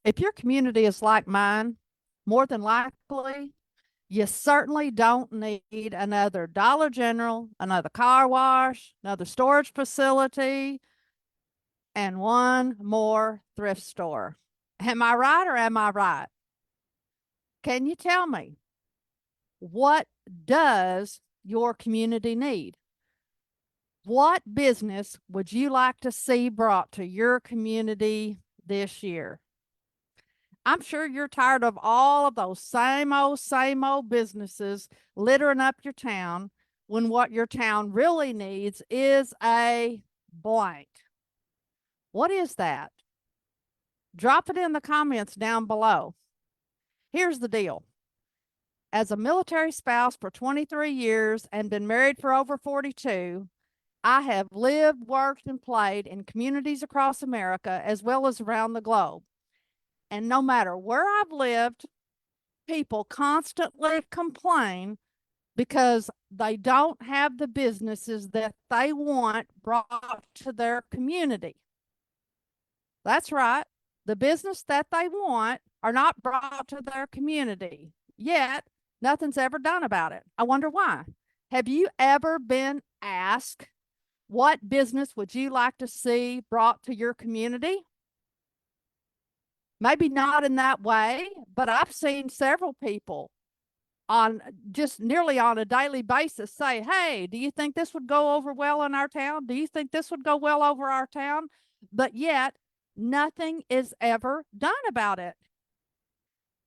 If your community is like mine, more than likely, you certainly don't need another Dollar General, another car wash, another storage facility, and one more thrift store. Am I right or am I right? Can you tell me, what does your community need? What business would you like to see brought to your community this year? I'm sure you're tired of all of those same old businesses littering up your town when what your town really needs is a blank. What is that? Drop it in the comments down below. Here's the deal. As a military spouse for 23 years and been married for over 42, I have lived, worked, and played in communities across America as well as around the globe. And no matter where I've lived, people constantly complain because they don't have the businesses that they want brought to their community. That's right. The business that they want are not brought to their community. Yet, nothing's ever done about it. I wonder why. Have you ever been asked, what business would you like to see brought to your community? Maybe not in that way, but I've seen several people on just nearly on a daily basis say, hey, do you think this would go over well in our town? Do you think this would go well over our town? But yet, nothing is ever done about it.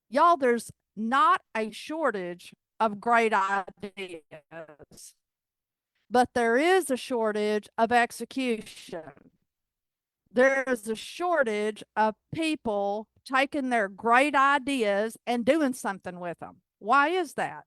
Y'all, there's not a shortage of great ideas, but there is a shortage of execution. There is a shortage of people taking their great ideas and doing something with them. Why is that?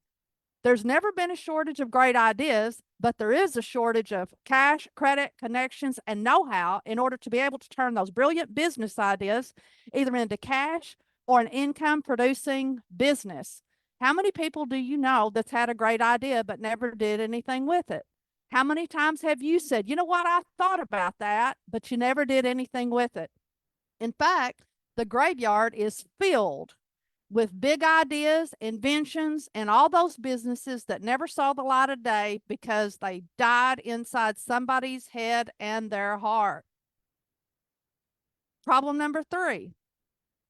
There's never been a shortage of great ideas, but there is a shortage of cash, credit, connections, and know-how in order to be able to turn those brilliant business ideas either into cash or an income-producing business. How many people do you know that's had a great idea but never did anything with it? How many times have you said, you know what, I thought about that, but you never did anything with it? In fact, the graveyard is filled with big ideas, inventions, and all those businesses that never saw the light of day because they died inside somebody's head and their heart. Problem number 3.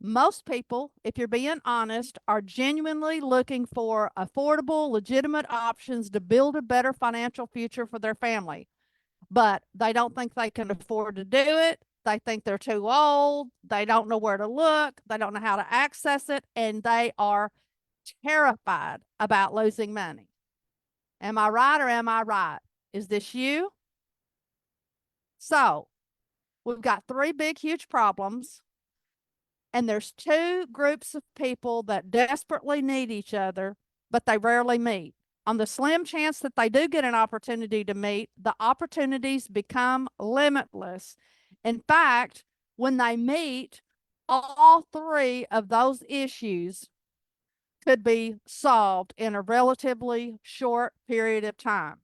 Most people, if you're being honest, are genuinely looking for affordable, legitimate options to build a better financial future for their family. But they don't think they can afford to do it. They think they're too old. They don't know where to look. They don't know how to access it. And they are terrified about losing money. Am I right or am I right? Is this you? So we've got 3 big, huge problems. And there's 2 groups of people that desperately need each other, but they rarely meet. On the slim chance that they do get an opportunity to meet, the opportunities become limitless. In fact, when they meet, all 3 of those issues could be solved in a relatively short period of time.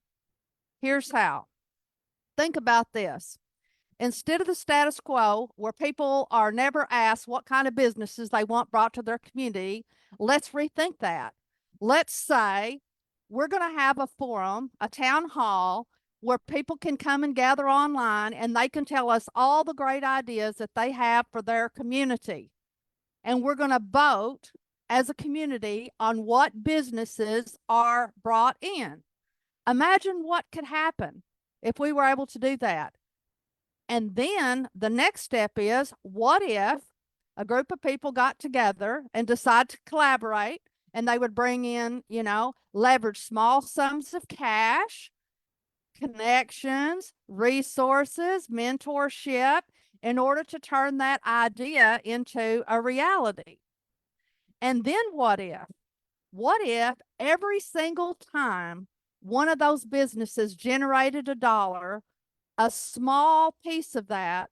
Here's how. Think about this. Instead of the status quo, where people are never asked what kind of businesses they want brought to their community, let's rethink that. Let's say we're going to have a forum, a town hall, where people can come and gather online and they can tell us all the great ideas that they have for their community. And we're going to vote as a community on what businesses are brought in. Imagine what could happen if we were able to do that. And then the next step is, what if a group of people got together and decided to collaborate, and they would bring in, leverage small sums of cash, connections, resources, mentorship, in order to turn that idea into a reality. And then what if? What if every single time one of those businesses generated $1, a small piece of that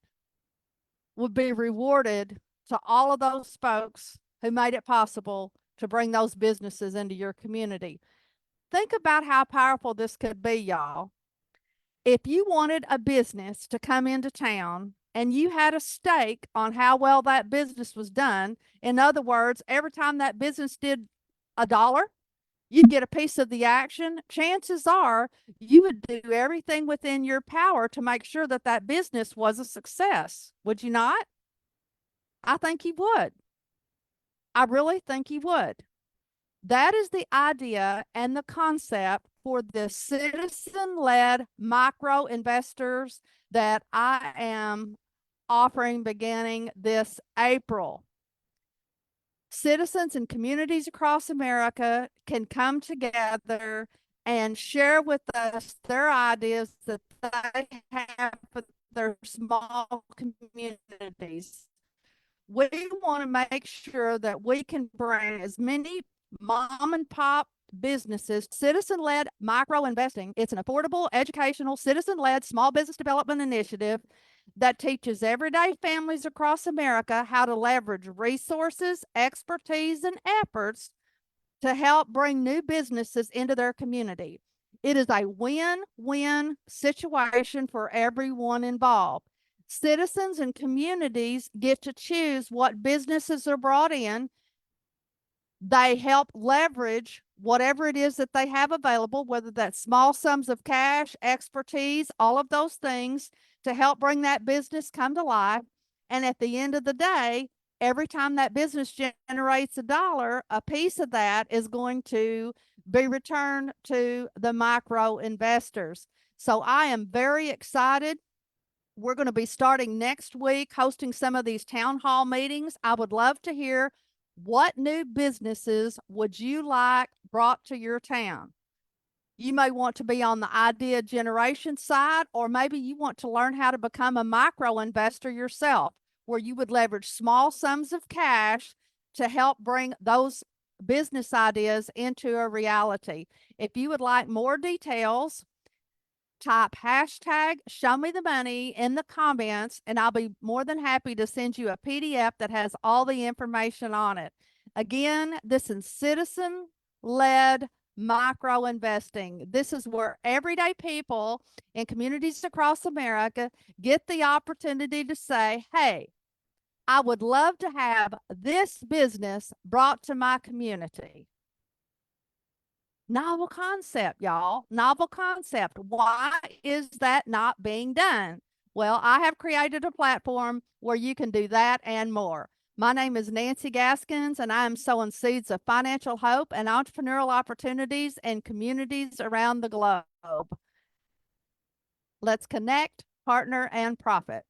would be rewarded to all of those folks who made it possible to bring those businesses into your community? Think about how powerful this could be, y'all. If you wanted a business to come into town and you had a stake on how well that business was done. In other words, every time that business did $1, you'd get a piece of the action. Chances are you would do everything within your power to make sure that that business was a success. Would you not? I think you would. I really think you would. That is the idea and the concept for the citizen-led micro investors that I am offering beginning this April. Citizens and communities across America can come together and share with us their ideas that they have for their small communities. We want to make sure that we can bring as many mom and pop businesses, citizen-led micro investing. It's an affordable, educational, citizen-led small business development initiative that teaches everyday families across America how to leverage resources, expertise, and efforts to help bring new businesses into their community. It is a win-win situation for everyone involved. Citizens and communities get to choose what businesses are brought in. They help leverage whatever it is that they have available, whether that's small sums of cash, expertise, all of those things to help bring that business come to life. And at the end of the day, every time that business generates $1, a piece of that is going to be returned to the micro investors. So I am very excited. We're going to be starting next week hosting some of these town hall meetings. I would love to hear, what new businesses would you like brought to your town? You may want to be on the idea generation side, or maybe you want to learn how to become a micro investor yourself, where you would leverage small sums of cash to help bring those business ideas into a reality. If you would like more details, type hashtag show me the money in the comments, and I'll be more than happy to send you a PDF that has all the information on it. Again, this is citizen-led micro investing. This is where everyday people in communities across America get the opportunity to say, hey, I would love to have this business brought to my community. Novel concept, y'all. Novel concept. Why is that not being done? Well, I have created a platform where you can do that and more. My name is Nancy Gaskins, and I am sowing seeds of financial hope and entrepreneurial opportunities in communities around the globe. Let's connect, partner, and profit.